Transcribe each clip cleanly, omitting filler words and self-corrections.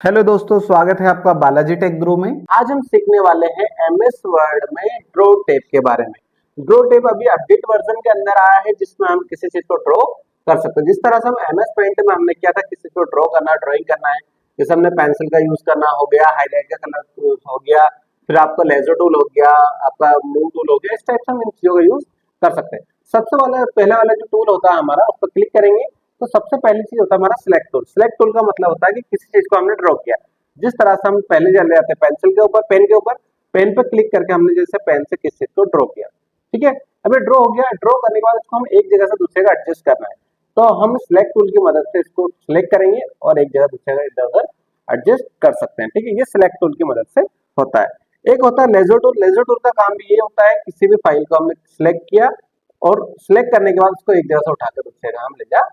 Hello दोस्तों, स्वागत है आपका बालाजी टेक गुरु में। आज हम सीखने वाले हैं एमएस वर्ड में ड्रॉ टेप के बारे में। ड्रॉ टेप अभी अपडेट वर्जन के अंदर आया है जिसमें हम किसी चीज को ड्रॉ कर सकते हैं। जिस तरह से हम एमएस पेंट में हमने किया था किसी को ड्रॉ करना, ड्राइंग करना है, जैसे हमने पेंसिल का यूज करना हो गया, हाईलाइट का कलर हो गया, फिर आपका लेजर टूल हो गया, आपका मूव टूल हो गया, इस टाइप से हम इन चीजों का यूज कर सकते हैं। सबसे पहला वाला जो टूल होता है हमारा, उस पर क्लिक करेंगे तो सबसे पहली चीज होता है हमारा सिलेक्ट टूल। सिलेक्ट टूल का मतलब होता है कि किसी चीज को हमने ड्रॉ किया। जिस तरह से हम पहले चले जाते हैं पेंसिल के ऊपर, पेन के ऊपर, पेन पे क्लिक करके हमने जैसे पेन से किस चीज को ड्रॉ किया, ठीक है। अभी ड्रॉ हो गया। ड्रॉ करने के बाद इसको हम एक जगह से दूसरे जगह एडजस्ट करना है, तो हम सिलेक्ट टूल की मदद से इसको सिलेक्ट करेंगे और एक जगह दूसरे जगह इधर उधर एडजस्ट कर सकते हैं, ठीक है। ये सिलेक्ट टूल की मदद से होता है। एक होता है लेजर टूल। लेजर टूल का काम भी ये होता है, किसी भी फाइल को हमने सिलेक्ट किया और सिलेक्ट करने के बाद उसको एक जगह से उठाकर दूसरे जगह हम ले जा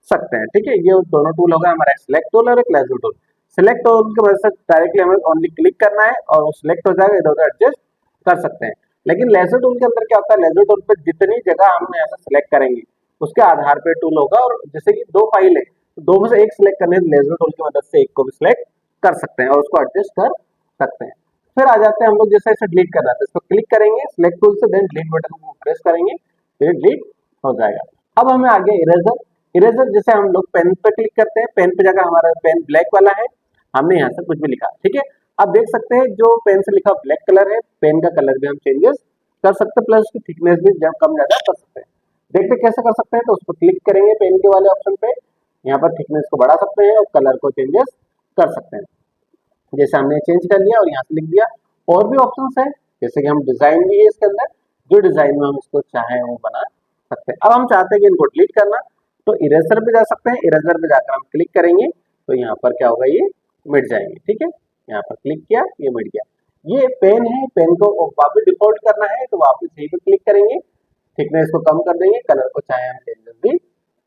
सकते हैं, ठीक है। ये दोनों टूल हो गए हमारा, एक सिलेक्ट टूल और एक लेजर टूल। सिलेक्ट टूल की वजह से डायरेक्टली हमें ओनली क्लिक करना है और वो सिलेक्ट हो जाएगा, इधर उधर एडजस्ट कर सकते हैं। लेकिन लेजर टूल के अंदर क्या होता है, लेजर टूल पे जितनी जगह हम ऐसा सिलेक्ट करेंगे उसके आधार पे टूल होगा, और जैसे कि दो फाइल है तो दो में से एक सिलेक्ट करने से लेजर टूल की मदद से एक को भी सिलेक्ट कर सकते हैं और उसको एडजस्ट कर सकते हैं। फिर आ जाते हैं हम लोग, जैसे इसे डिलीट करना है तो इसको क्लिक करेंगे सिलेक्ट टूल से, देन डिलीट बटन को प्रेस करेंगे तो ये डिलीट हो जाएगा। अब हमें आ गया इरेजर। इरेजर जैसे हम लोग पेन पे क्लिक करते हैं, पेन पे जाकर हमारा पेन ब्लैक वाला है, हमने यहाँ से कुछ भी लिखा, ठीक है। अब देख सकते हैं जो पेन से लिखा ब्लैक कलर है, पेन का कलर भी हम चेंजेस कर सकते हैं, प्लस उसकी थिकनेस भी जब कम ज्यादा कर सकते हैं। देखते कैसे कर सकते हैं, तो उस पर क्लिक करेंगे पेन के वाले ऑप्शन पे, यहाँ पर थिकनेस को बढ़ा सकते हैं और कलर को चेंजेस कर सकते हैं। जैसे हमने चेंज कर लिया और यहाँ से लिख दिया। और भी ऑप्शंस है, जैसे कि हम डिजाइन भी है इसके अंदर, जो डिजाइन में हम इसको चाहें वो बना सकते हैं। अब हम चाहते हैं कि इनको डिलीट करना, तो इरेजर पे जा सकते हैं। इरेजर पे जाकर हम क्लिक करेंगे तो यहाँ पर क्या होगा, ये मिट जाएंगे, ठीक है। यहाँ पर क्लिक किया, ये मिट गया। ये पेन है, पेन को वापस डिफॉल्ट करना है तो वापस यहीं पे क्लिक करेंगे, थिकनेस को कम कर देंगे, कलर को चाहे हम चेंजेस भी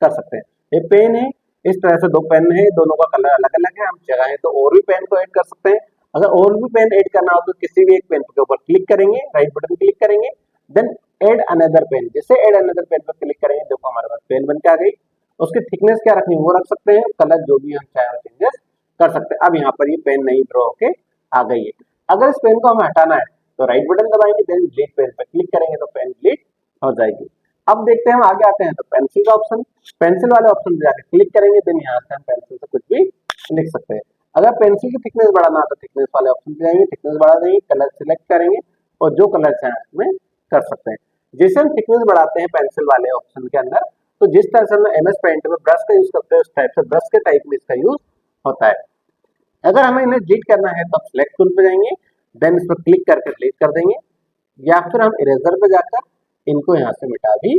कर सकते हैं। ये पेन है, इस तरह से दो पेन है, दोनों का कलर अलग अलग है, हम चाहें तो और भी पेन को ऐड कर सकते हैं। अगर और भी पेन ऐड करना हो तो किसी भी एक पेन के ऊपर क्लिक करेंगे, राइट बटन क्लिक करेंगे, देन एड अनदर पेन। जैसे एड अनदर पेन पर क्लिक करेंगे, देखो हमारे पास पेन बन के आ गई। उसकी थिकनेस क्या रखनी है वो रख सकते हैं, कलर जो भी हम चाहे चेंजेस कर सकते हैं। अब यहाँ पर ये पेन नहीं ड्रॉ होके आ गई है। अगर इस पेन को हमें हटाना है तो राइट बटन दबाएंगे, देन डिलीट पेन पर क्लिक करेंगे तो पेन डिलीट हो जाएगी। अब देखते हैं, हम आगे आते हैं तो पेंसिल का ऑप्शन, पेंसिल वाले ऑप्शन पे जाकर क्लिक करेंगे, देन यहाँ से हम पेंसिल से कुछ भी लिख सकते हैं। अगर पेंसिल की थिकनेस बढ़ाना है तो थिकनेस वाले ऑप्शन पे जाएंगे, थिकनेस बढ़ा देंगे, कलर सिलेक्ट करेंगे और जो कलर चाहे उसमें कर सकते हैं। जैसे हम थिकनेस बढ़ाते हैं पेंसिल वाले ऑप्शन के अंदर, तो जिस तरह से हम एमएस पेंट में ब्रश का यूज करते हैं उस टाइप से ब्रश के टाइप में इसका यूज होता है। अगर हमें इन्हें डिलीट करना है तो सिलेक्ट टूल पे जाएंगे, देन इस पर क्लिक करके डिलीट कर देंगे, या फिर हम इरेजर पे जाकर इनको यहाँ से मिटा भी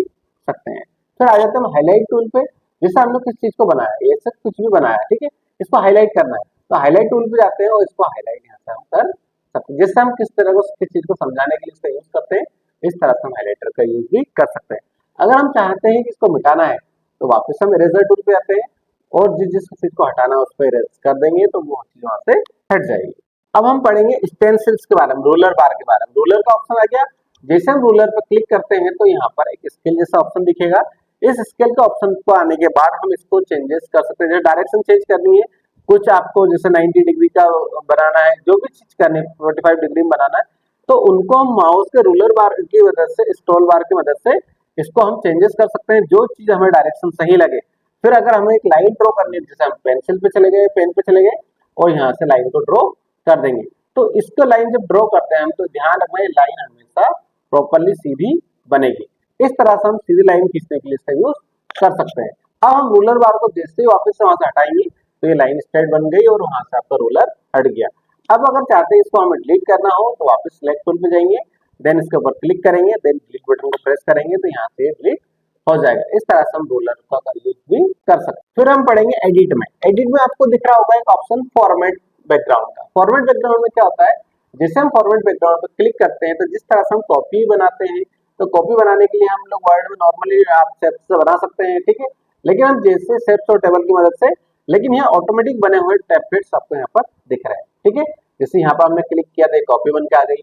सकते हैं। फिर आ जाते हैं हम हाईलाइट टूल पे। जैसे हम लोग किस चीज को बनाया, ये सब कुछ भी बनाया, ठीक है, इसको हाईलाइट करना है तो हाईलाइट टूल पे जाते हैं और इसको हाईलाइट यहाँ से हम कर सकते हैं। जैसे हम किस तरह को किस चीज को समझाने के लिए इसका यूज करते हैं, इस तरह से हम हाईलाइटर का यूज भी कर सकते हैं। अगर हम चाहते हैं कि इसको मिटाना है तो वापस हम इरेजर टूल पे आते हैं और जिस जिस चीज को हटाना है उस पर इरेज कर देंगे तो वो चीज वहां से हट जाएगी। अब हम पढ़ेंगे स्टेंसिल्स के बारे में, रोलर बार के बारे में। रोलर का ऑप्शन आ गया। जैसे हम रूलर पर क्लिक करते हैं तो यहाँ पर एक स्केल जैसा ऑप्शन दिखेगा। इस स्केल के ऑप्शन को आने के बाद हम इसको चेंजेस कर सकते हैं। जैसे डायरेक्शन चेंज करनी है, कुछ आपको जैसे 90 डिग्री का बनाना है, जो भी चीज करनी है 45 डिग्री में बनाना है, तो उनको हम माउस के रूलर बार की मदद से, स्क्रॉल बार की मदद से इसको हम चेंजेस कर सकते हैं, जो चीज हमें डायरेक्शन सही लगे। फिर अगर हमें एक लाइन ड्रॉ करनी है, जैसे हम पेंसिल पे चले गए, पेन पे चले गए और यहाँ से लाइन को ड्रॉ कर देंगे, तो इसको लाइन जब ड्रॉ करते हैं हम तो ध्यान रखना, लाइन हमेशा प्रॉपर्ली सीधी बनेगी। इस तरह से हम सीधी लाइन खींचने के लिए इसका यूज कर सकते हैं। अब हम रूलर बार को जैसे ही वापस से वहां से हटाएंगे तो ये लाइन स्ट्रेट बन गई और वहां से आपका रूलर हट गया। अब अगर चाहते हैं इसको हमें डिलीट करना हो तो वापस सिलेक्ट टूल पे जाएंगे, देन इसके ऊपर क्लिक करेंगे, देन डिलीट बटन को प्रेस करेंगे तो यहाँ से डिलीट हो जाएगा। इस तरह से हम रूलर का यूज भी कर सकते हैं। फिर हम पढ़ेंगे एडिट में। एडिट में आपको दिख रहा होगा एक ऑप्शन फॉर्मेट बैकग्राउंड का। फॉर्मेट बैकग्राउंड में क्या होता है, जैसे हम फॉर्मेट बैकग्राउंड पर क्लिक करते हैं तो जिस तरह से हम कॉपी बनाते हैं, तो कॉपी बनाने के लिए हम लोग वर्ड में नॉर्मली आप शेप्स से बना सकते हैं, ठीक है। लेकिन हम जैसे शेप्स और टेबल की मदद से, लेकिन यहाँ ऑटोमेटिक बने हुए टेम्पलेट्स आपको यहाँ पर दिख रहे हैं, ठीक है। जैसे यहाँ पर हमने क्लिक किया था कॉपी बन के आ गई,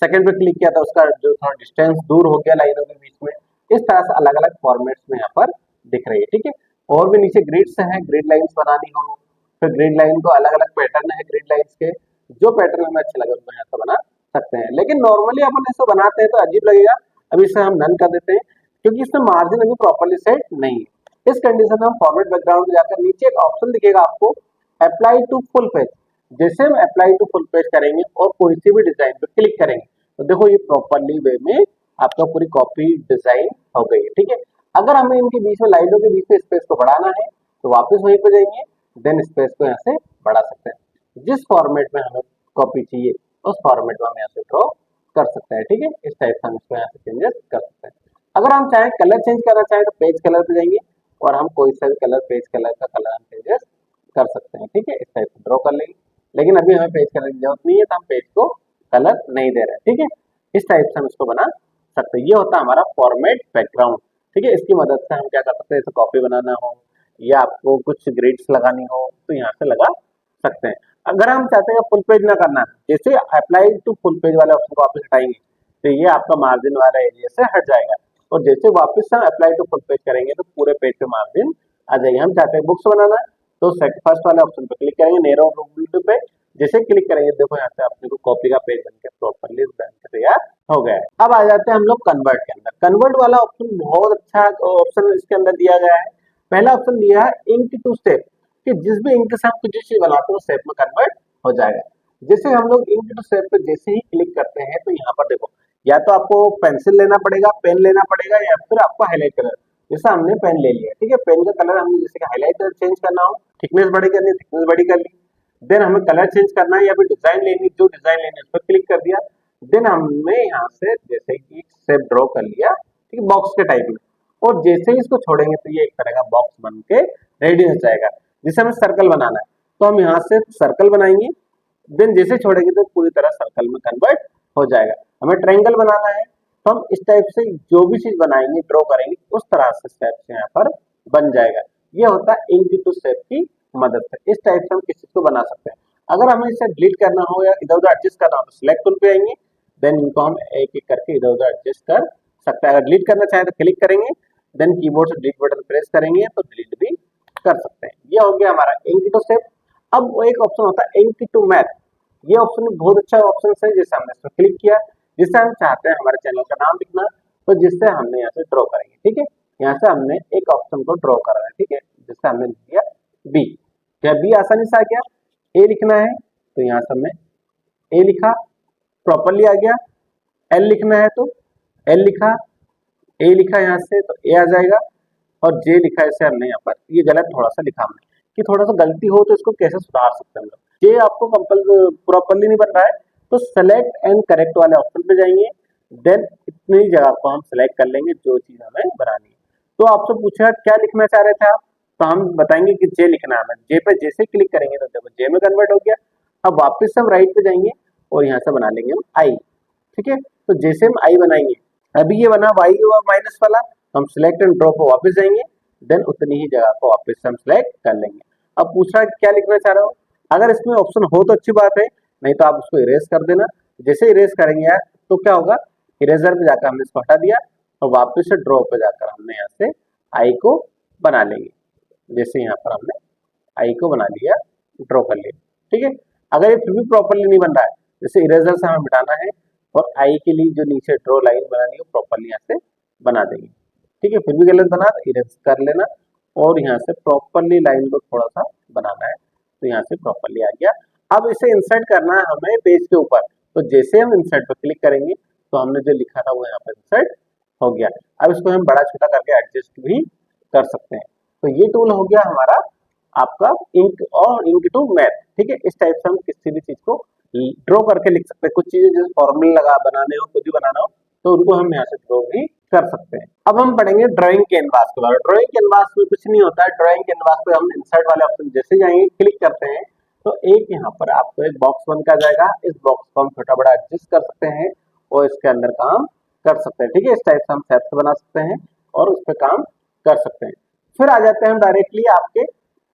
सेकंड पे क्लिक किया था उसका जो थोड़ा डिस्टेंस दूर हो गया लाइनों के बीच में। इस तरह से अलग अलग फॉर्मेट्स में यहाँ पर दिख रही है, ठीक है। और भी नीचे ग्रिड्स हैं, ग्रिड लाइंस बनानी हो फिर ग्रिड लाइन को अलग अलग पैटर्न है ग्रिड लाइंस के, जो पैटर्न हमें अच्छे लगे उनको यहाँ से बना सकते हैं। लेकिन नॉर्मली अपन ऐसे बनाते हैं तो अजीब लगेगा, अभी इसे हम नन कर देते हैं क्योंकि इसमें मार्जिन अभी प्रॉपर्ली सेट नहीं है। इस कंडीशन में हम फॉरवर्ड बैकग्राउंड में जाकर नीचे एक ऑप्शन दिखेगा आपको अप्लाई टू फुल पेज। जैसे हम अप्लाई टू फुल पेज करेंगे और कोई सी भी डिजाइन पे क्लिक करेंगे तो देखो ये प्रॉपर्ली वे में आपका पूरी कॉपी डिजाइन हो गई है। ठीक है, अगर हमें इनके बीच में लाइनों के बीच में स्पेस को बढ़ाना है तो वापस वहीं पे जाएंगे, देन स्पेस को यहाँ से बढ़ा सकते हैं। जिस फॉर्मेट में हमें कॉपी चाहिए उस फॉर्मेट में हम यहाँ से ड्रॉ कर सकते हैं। ठीक है, इस टाइप से हम इसको यहाँ से चेंजेस कर सकते हैं। अगर हम चाहें कलर चेंज करना चाहें तो पेज कलर पे जाएंगे और हम कोई सा भी कलर पेज कलर का कलर हम चेंजेस कर सकते हैं। ठीक है, इस टाइप से ड्रॉ कर लेंगे, लेकिन अभी हमें पेज कलर की जरूरत नहीं है तो हम पेज को कलर नहीं दे रहे हैं। ठीक है, इस टाइप से हम इसको बना सकते हैं। ये होता है हमारा फॉर्मेट बैकग्राउंड। ठीक है, इसकी मदद से हम क्या कर सकते हैं, जैसे कॉपी बनाना हो या आपको कुछ ग्रिड्स लगानी हो तो यहाँ से लगा सकते हैं। अगर हम चाहते हैं फुल पेज ना करना, जैसे अप्लाई टू फुल पेज वाले ऑप्शन को वापस हटाएंगे तो ये आपका मार्जिन वाला एरिया से हट जाएगा, और जैसे वापस हम अप्लाई टू फुल पेज करेंगे तो पूरे पेज पे मार्जिन आ जाएगा। हम चाहते हैं बुक्स बनाना तो फर्स्ट वाले ऑप्शन पे क्लिक करेंगे, नेरो पे जैसे क्लिक करेंगे देखो यहाँ से अपने को कॉपी का पेज बनकर प्रॉपर्ली तैयार हो गया है। अब आ जाते हैं हम लोग कन्वर्ट के अंदर। कन्वर्ट वाला ऑप्शन बहुत अच्छा ऑप्शन इसके अंदर दिया गया है। पहला ऑप्शन दिया है इंक टू स्टेप, कि जिस भी इंक से हम कुछ चीज बनाते हैं वो स्टेप में कन्वर्ट हो जाएगा। जैसे हम लोग इंक टू स्टेप पे जैसे ही क्लिक करते हैं तो यहाँ पर देखो या तो आपको पेंसिल लेना पड़ेगा, पेन लेना पड़ेगा, या फिर आपको हाईलाइट कलर। जैसे हमने पेन ले लिया, ठीक है, पेन का कलर हमने जैसे हाईलाइट कलर चेंज करना हो, थिकनेस बड़ी करनी है, थिकनेस बड़ी कर ली। देन हमें कलर चेंज करना है या फिर डिजाइन लेनी, जो डिजाइन लेनी है उस पर क्लिक कर दिया। देन हमने यहाँ से जैसे कि शेप ड्रॉ कर लिया, ठीक है, बॉक्स के टाइप में, और जैसे ही इसको छोड़ेंगे तो ये एक तरह का बॉक्स बन के रेडी हो जाएगा। जैसे हमें सर्कल बनाना है तो हम यहाँ से सर्कल बनाएंगे, देन जैसे छोड़ेंगे तो पूरी तरह सर्कल में कन्वर्ट हो जाएगा। हमें ट्रायंगल बनाना है तो हम इस टाइप से जो भी चीज बनाएंगे ड्रॉ करेंगे उस तरह से स्टेप से यहाँ पर बन जाएगा। ये होता है इंक टू स्टेप की मदद से। इस टाइप से हम किसी को बना सकते हैं। अगर हमें इसे डिलीट करना हो या इधर उधर एडजस्ट करना हो तो सिलेक्ट टूल पे आएंगे, देन इनको हम एक एक करके इधर उधर एडजस्ट कर सकते हैं। अगर डिलीट करना चाहे तो क्लिक करेंगे, देन कीबोर्ड से डिलीट बटन प्रेस करेंगे तो डिलीट भी कर सकते हैं। ये हो गया हमारा इंक टू स्टेप। अब वो एक ऑप्शन होता है इंक टू मैथ। ये ऑप्शन बहुत अच्छा ऑप्शन है। जैसे हमने इस पर क्लिक किया, जिससे हम चाहते हैं हमारे चैनल का नाम लिखना, तो जिससे हमने यहाँ से ड्रॉ करेंगे। ठीक है, यहाँ से हमने एक ऑप्शन को ड्रॉ करा है, ठीक है, जिससे हमने लिख दिया बी। क्या बी आसानी से आ गया? ए लिखना है तो यहाँ से हमने ए लिखा, प्रॉपरली आ गया। एल लिखना है तो एल लिखा, ए लिखा यहाँ से तो ए आ जाएगा, और जे लिखा है इसे हमने यहाँ पर, ये गलत थोड़ा सा लिखा हमने, कि थोड़ा सा गलती हो तो इसको कैसे सुधार सकते हैं हम लोग। जे आपको प्रॉपरली नहीं बन रहा है तो सेलेक्ट एंड करेक्ट वाले ऑप्शन पे जाएंगे, देन इतनी जगह को हम सेलेक्ट कर लेंगे जो चीज हमें बनानी है। तो आपसे पूछा क्या लिखना चाह रहे थे आप, तो हम बताएंगे कि जे लिखना है। जे पे जैसे क्लिक करेंगे तो देखो जे में कन्वर्ट हो गया। अब वापस हम राइट पे जाएंगे और यहाँ से बना लेंगे हम आई। ठीक है, तो जैसे हम आई बनाएंगे, अभी ये बना वाई और माइनस वाला, हम सिलेक्ट एंड ड्रॉ पे वापस जाएंगे, देन उतनी ही जगह को वापस हम सिलेक्ट कर लेंगे। अब पूछ रहा है क्या लिखना चाह रहे हो, अगर इसमें ऑप्शन हो तो अच्छी बात है, नहीं तो आप उसको इरेज कर देना। जैसे इरेज करेंगे यार तो क्या होगा, इरेजर पे जाकर हमने इसको हटा दिया और वापस से ड्रॉ पे जाकर हमने यहाँ से आई को बना लेंगे। जैसे यहाँ पर हमने आई को बना लिया, ड्रॉ कर लिया। ठीक है, अगर ये फिर भी प्रॉपरली नहीं बन रहा है, जैसे इरेजर से हमें मिटाना है और आई के लिए जो नीचे ड्रॉ लाइन बनानी है प्रॉपरली यहाँ से बना देंगे। ठीक है, फिर भी गलत बना तो इरेज कर लेना और यहाँ से प्रॉपरली लाइन को थोड़ा सा बनाना है, तो यहाँ से प्रॉपरली आ गया। अब इसे इंसर्ट करना है हमें पेज के ऊपर, तो जैसे हम इंसर्ट पर क्लिक करेंगे तो हमने जो लिखा था वो यहाँ पर इंसर्ट हो गया। अब इसको हम बड़ा छोटा करके एडजस्ट भी कर सकते हैं। तो ये टूल हो गया हमारा आपका इंक और इंक टू मैथ। ठीक है, इस टाइप से हम किसी भी चीज को ड्रॉ करके लिख सकते हैं। कुछ चीजें जैसे फॉर्मूला लगा बनाने हो, कुछ भी बनाना हो तो उनको हम यहाँ से ड्रॉ भी कर सकते हैं। अब हम पढ़ेंगे ड्राइंग कैनवास के बारे में। ड्राइंग कैनवास में कुछ नहीं होता है। ड्राइंग कैनवास पे हम इंसर्ट वाले ऑप्शन जैसे जाएंगे क्लिक करते हैं तो एक यहाँ पर आपको एक बॉक्स बन कर जाएगा। इस बॉक्स को हम छोटा बड़ा एडजस्ट कर सकते हैं और इसके अंदर काम कर सकते हैं। ठीक है, इस टाइप से हम शेप्स बना सकते हैं और उस पर काम कर सकते हैं। फिर आ जाते हैं हम डायरेक्टली आपके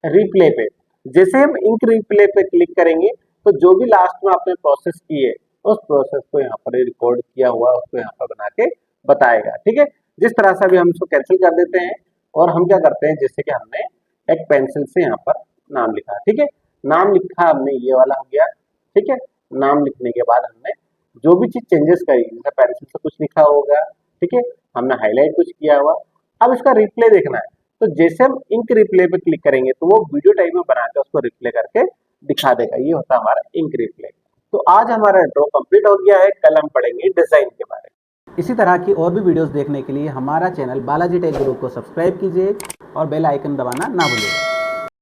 रिप्ले पे। जैसे हम इंक रिप्ले पे क्लिक करेंगे तो जो भी लास्ट में आपने प्रोसेस की है उस प्रोसेस को यहाँ पर रिकॉर्ड किया हुआ उसको यहाँ पर बना के बताएगा। ठीक है, जिस तरह से अभी हम इसको कैंसिल कर देते हैं और हम क्या करते हैं, जैसे कि हमने एक पेंसिल से यहाँ पर नाम लिखा। ठीक है, नाम लिखा हमने, ये वाला हो गया। ठीक है, नाम लिखने के बाद हमने जो भी चीज चेंजेस करी, जैसे पेंसिल से कुछ लिखा होगा, ठीक है, हमने हाईलाइट कुछ किया हुआ, अब इसका रिप्ले देखना है। तो जैसे हम इंक रिप्ले पे क्लिक करेंगे तो वो वीडियो टाइप में बना के उसको रिप्ले करके दिखा देगा। ये होता है हमारा इंक रिप्ले। तो आज हमारा ड्रॉ कंप्लीट हो गया है, कल हम पढ़ेंगे डिजाइन के बारे में। इसी तरह की और भी वीडियोस देखने के लिए हमारा चैनल बालाजी टेक ग्रुप को सब्सक्राइब कीजिए और बेल आइकन दबाना ना भूलिए।